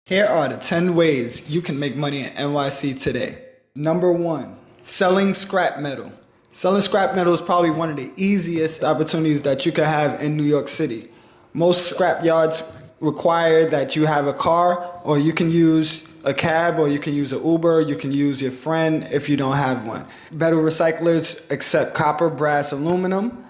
Here are the 10 ways you can make money in NYC today. Number 1, selling scrap metal. Selling scrap metal is probably one of the easiest opportunities that you can have in New York City. Most scrap yards require that you have a car, or you can use a cab, or you can use an Uber, you can use your friend if you don't have one. Metal recyclers accept copper, brass, aluminum,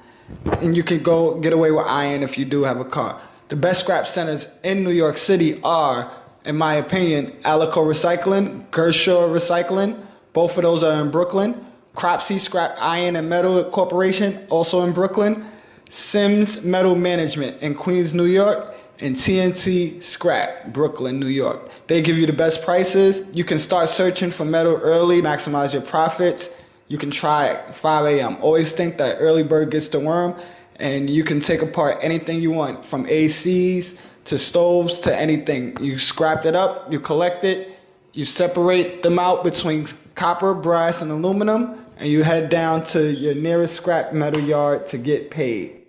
and you can go get away with iron if you do have a car. The best scrap centers in New York City are, in my opinion, Alico Recycling, Gershaw Recycling. Both of those are in Brooklyn. Cropsey Scrap Iron and Metal Corporation, also in Brooklyn. Sims Metal Management in Queens, New York. And TNT Scrap, Brooklyn, New York. They give you the best prices. You can start searching for metal early, maximize your profits. You can try at 5 a.m. Always think that early bird gets the worm, and you can take apart anything you want, from ACs to stoves to anything. You scrap it up, you collect it, you separate them out between copper, brass, and aluminum, and you head down to your nearest scrap metal yard to get paid.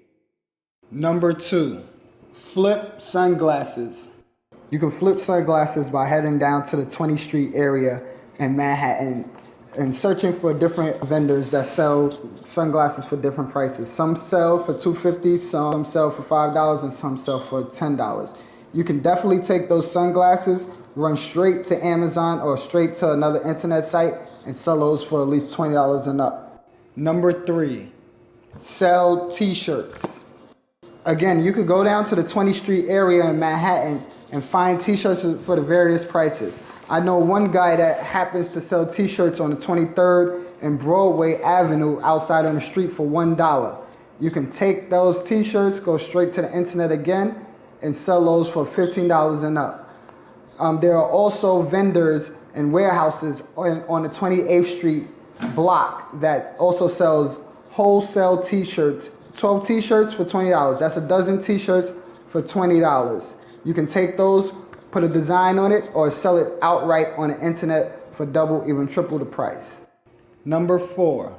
Number 2, flip sunglasses. You can flip sunglasses by heading down to the 20th Street area in Manhattan and searching for different vendors that sell sunglasses for different prices. Some sell for $2.50, some sell for $5, and some sell for $10. You can definitely take those sunglasses, run straight to Amazon or straight to another internet site and sell those for at least $20 and up. Number 3, sell T-shirts. Again, you could go down to the 20th Street area in Manhattan and find T-shirts for the various prices. I know one guy that happens to sell T-shirts on the 23rd and Broadway Avenue outside on the street for $1. You can take those T-shirts, go straight to the internet again, and sell those for $15 and up. There are also vendors and warehouses on the 28th Street block that also sells wholesale T-shirts. 12 T-shirts for $20. That's a dozen T-shirts for $20. You can take those, put a design on it, or sell it outright on the internet for double, even triple the price. Number 4,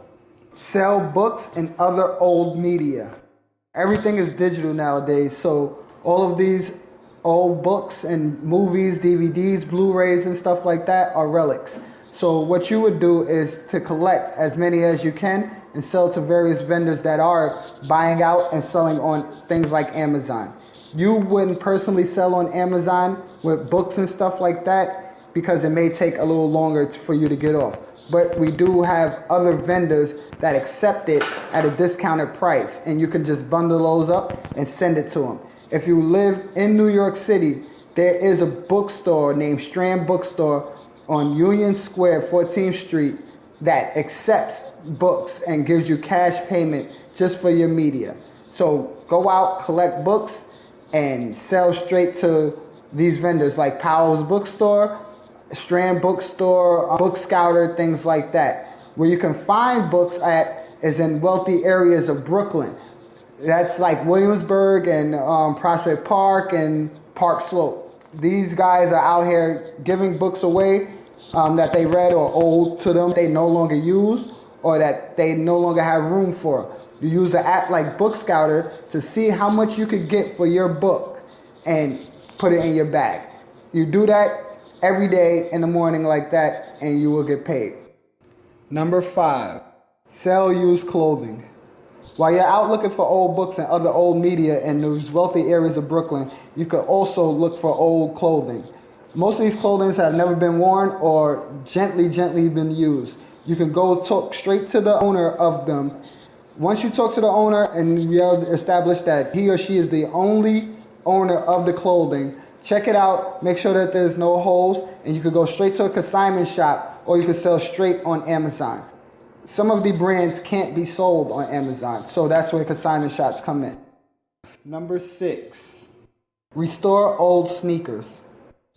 sell books and other old media. Everything is digital nowadays, so all of these old books and movies, DVDs, Blu-rays, and stuff like that are relics. So what you would do is to collect as many as you can and sell to various vendors that are buying out and selling on things like Amazon. You wouldn't personally sell on Amazon with books and stuff like that because it may take a little longer for you to get off. But we do have other vendors that accept it at a discounted price, and you can just bundle those up and send it to them. If you live in New York City, there is a bookstore named Strand Bookstore on Union Square, 14th Street, that accepts books and gives you cash payment just for your media. So go out, collect books, and sell straight to these vendors like Powell's Bookstore, Strand Bookstore, Book Scouter, things like that. Where you can find books at is in wealthy areas of Brooklyn. That's like Williamsburg and Prospect Park and Park Slope. These guys are out here giving books away that they read or old to them they no longer use or that they no longer have room for. You use an app like Book Scouter to see how much you could get for your book and put it in your bag. You do that every day in the morning like that and you will get paid. Number 5, sell used clothing. While you're out looking for old books and other old media in those wealthy areas of Brooklyn, you could also look for old clothing. Most of these clothing have never been worn or gently been used. You can go talk straight to the owner of them. Once you talk to the owner and you establish that he or she is the only owner of the clothing, check it out, make sure that there's no holes, and you could go straight to a consignment shop or you could sell straight on Amazon. Some of the brands can't be sold on Amazon, so that's where consignment shops come in. Number 6, restore old sneakers.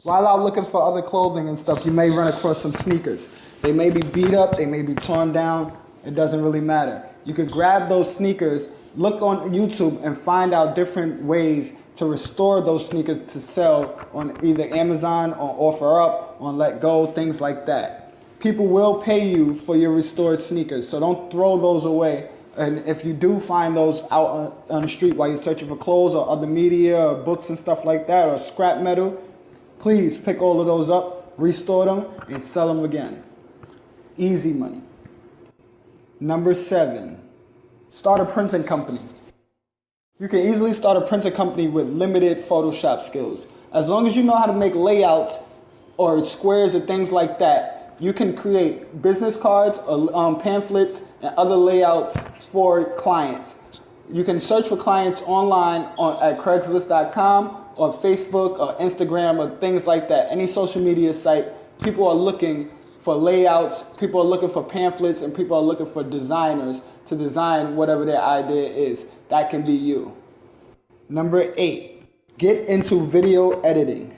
While out looking for other clothing and stuff, you may run across some sneakers. They may be beat up, they may be torn down, it doesn't really matter. You could grab those sneakers, look on YouTube and find out different ways to restore those sneakers to sell on either Amazon or OfferUp, on Let Go, things like that. People will pay you for your restored sneakers, so don't throw those away. And if you do find those out on the street while you're searching for clothes or other media or books and stuff like that or scrap metal, Please pick all of those up, restore them, and sell them again. Easy money. Number 7, start a printing company. You can easily start a printing company with limited Photoshop skills. As long as you know how to make layouts or squares or things like that, you can create business cards or pamphlets and other layouts for clients. You can search for clients online at Craigslist.com or Facebook or Instagram or things like that. Any social media site, people are looking for layouts, people are looking for pamphlets, and people are looking for designers to design whatever their idea is. That can be you. Number 8, get into video editing.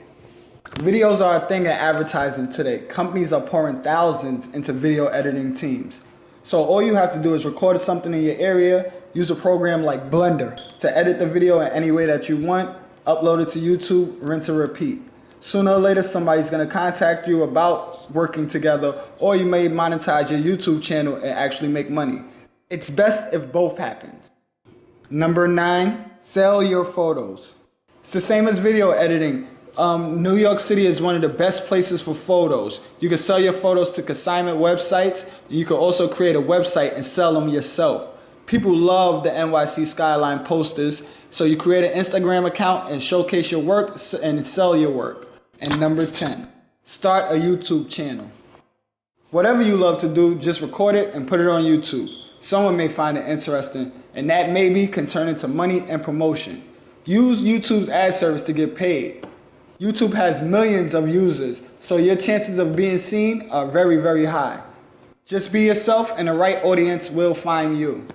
Videos are a thing in advertisement today. Companies are pouring thousands into video editing teams. So all you have to do is record something in your area, use a program like Blender to edit the video in any way that you want, upload it to YouTube, rinse and repeat. Sooner or later, somebody's going to contact you about working together, or you may monetize your YouTube channel and actually make money. It's best if both happens. Number 9, sell your photos. It's the same as video editing. New York City is one of the best places for photos. You can sell your photos to consignment websites. You can also create a website and sell them yourself. People love the NYC Skyline posters, so you create an Instagram account and showcase your work and sell your work. And number 10, start a YouTube channel. Whatever you love to do, just record it and put it on YouTube. Someone may find it interesting, and that maybe can turn into money and promotion. Use YouTube's ad service to get paid. YouTube has millions of users, so your chances of being seen are very, very high. Just be yourself and the right audience will find you.